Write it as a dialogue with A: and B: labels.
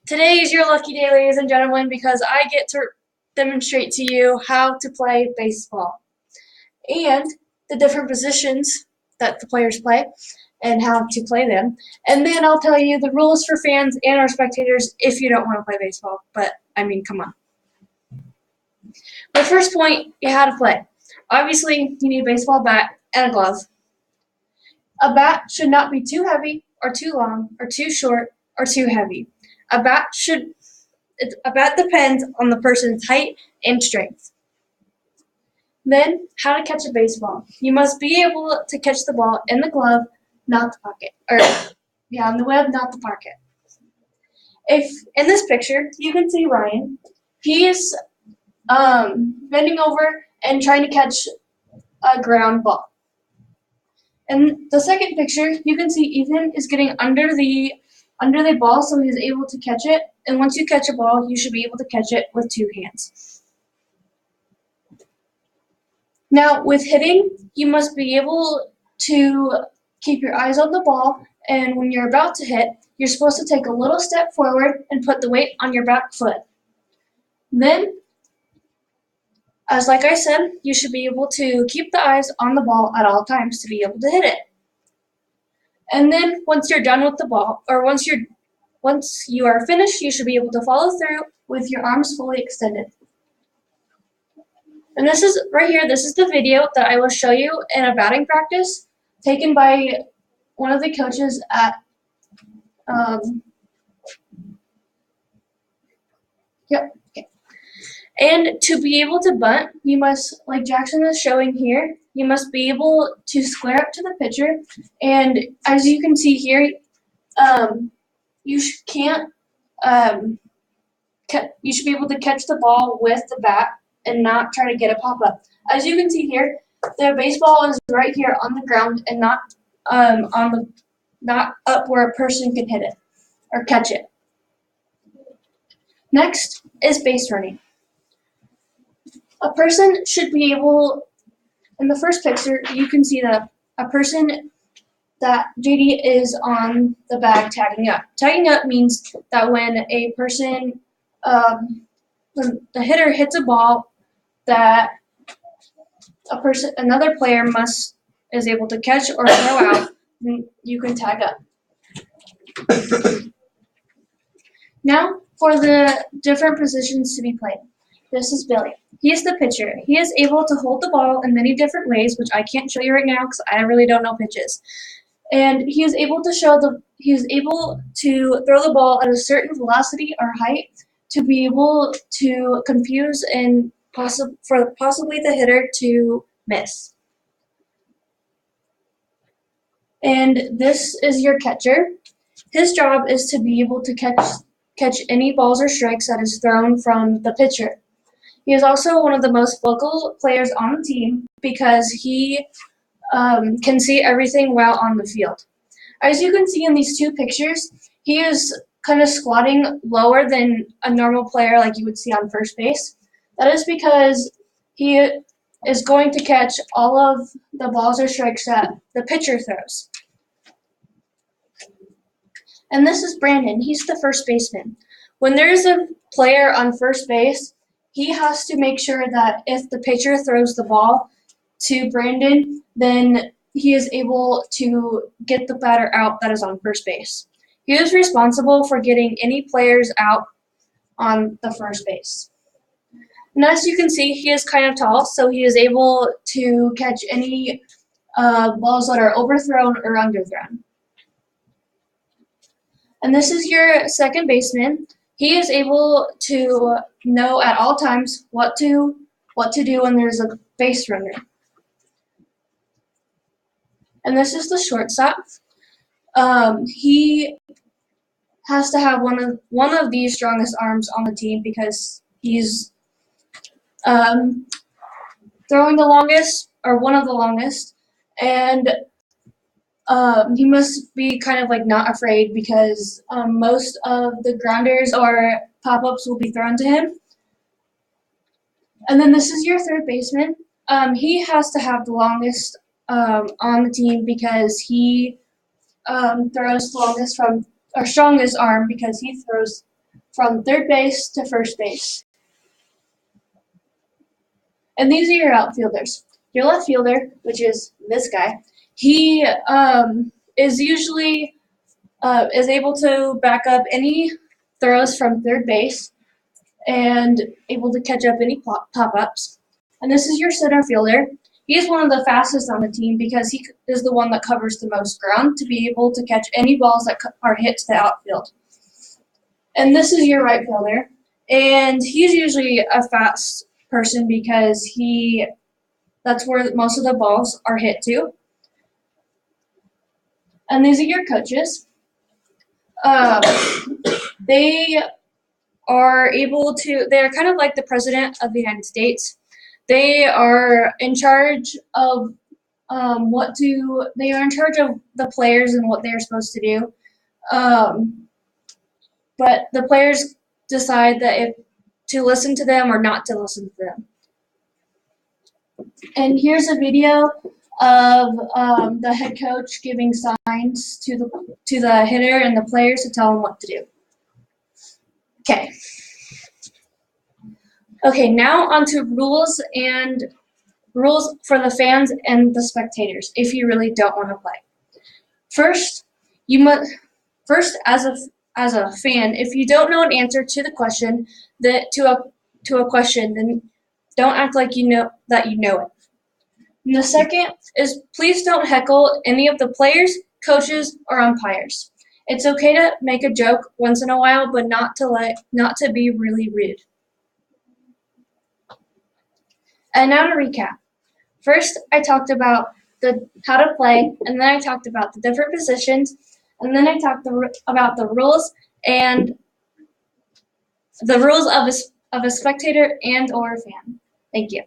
A: Today is your lucky day, ladies and gentlemen, because I get to demonstrate to you how to play baseball and the different positions that the players play and how to play them. And then I'll tell you the rules for fans and our spectators if you don't want to play baseball. But, I mean, come on. The first point, you how to play. Obviously, you need a baseball bat and a glove. A bat should not be too heavy or too long or too short or too heavy. A bat should A bat depends on the person's height and strength. Then, how to catch a baseball. You must be able to catch the ball in the glove, not the pocket. On the web, not the pocket. If in this picture, you can see Ryan. He's bending over and trying to catch a ground ball. In the second picture, you can see Ethan is getting under the ball so he's able to catch it. And once you catch a ball, you should be able to catch it with two hands. Now, with hitting, you must be able to keep your eyes on the ball, and when you're about to hit, you're supposed to take a little step forward and put the weight on your back foot. Then, like I said, you should be able to keep the eyes on the ball at all times to be able to hit it. And then once you're done with the ball, or once you are finished, you should be able to follow through with your arms fully extended. And this is right here, this is the video that I will show you in a batting practice taken by one of the coaches at And to be able to bunt, you must, like Jackson is showing here, you must be able to square up to the pitcher. And as you can see here, you should be able to catch the ball with the bat and not try to get a pop-up. As you can see here, the baseball is right here on the ground and not up where a person can hit it or catch it. Next is base running. A person should be able, in the first picture, you can see that a person that JD is on the bag tagging up. Tagging up means that when a person, when the hitter hits a ball that another player is able to catch or throw out, then you can tag up. Now for the different positions to be played. This is Billy. He is the pitcher. He is able to hold the ball in many different ways, which I can't show you right now because I really don't know pitches. And he is able to throw the ball at a certain velocity or height to be able to confuse and possibly the hitter to miss. And this is your catcher. His job is to be able to catch any balls or strikes that is thrown from the pitcher. He is also one of the most vocal players on the team because he can see everything while on the field. As you can see in these two pictures, he is kind of squatting lower than a normal player like you would see on first base. That is because he is going to catch all of the balls or strikes that the pitcher throws. And this is Brandon. He's the first baseman. When there's a player on first base, he has to make sure that if the pitcher throws the ball to Brandon, then he is able to get the batter out that is on first base. He is responsible for getting any players out on the first base. And as you can see, he is kind of tall, so he is able to catch any balls that are overthrown or underthrown. And this is your second baseman. He is able to know at all times what to do when there's a base runner. And this is the shortstop. He has to have one of the strongest arms on the team because he's throwing the longest or one of the longest, and he must be kind of like not afraid because most of the grounders or pop-ups will be thrown to him. And then this is your third baseman. He has to have the longest on the team because he throws the longest strongest arm because he throws from third base to first base. And these are your outfielders. Your left fielder, which is this guy, he is usually is able to back up any throws from third base and able to catch up any pop-ups. And this is your center fielder. He is one of the fastest on the team because he is the one that covers the most ground to be able to catch any balls that are hit to the outfield. And this is your right fielder. And he's usually a fast person because that's where most of the balls are hit to. And these are your coaches. They they're kind of like the president of the United States. They are in charge of they are in charge of the players and what they're supposed to do. But the players decide that if to listen to them or not to listen to them. And here's a video of the head coach giving signs to the hitter and the players to tell them what to do. Okay, now onto rules for the fans and the spectators if you really don't want to play. First, as a fan, if you don't know an answer to the question to a question, then don't act like you know it. And the second is please don't heckle any of the players, coaches, or umpires. It's okay to make a joke once in a while, but not to be really rude. And now to recap. First, I talked about how to play, and then I talked about the different positions, and then I talked about the rules and the rules of a spectator and or a fan. Thank you.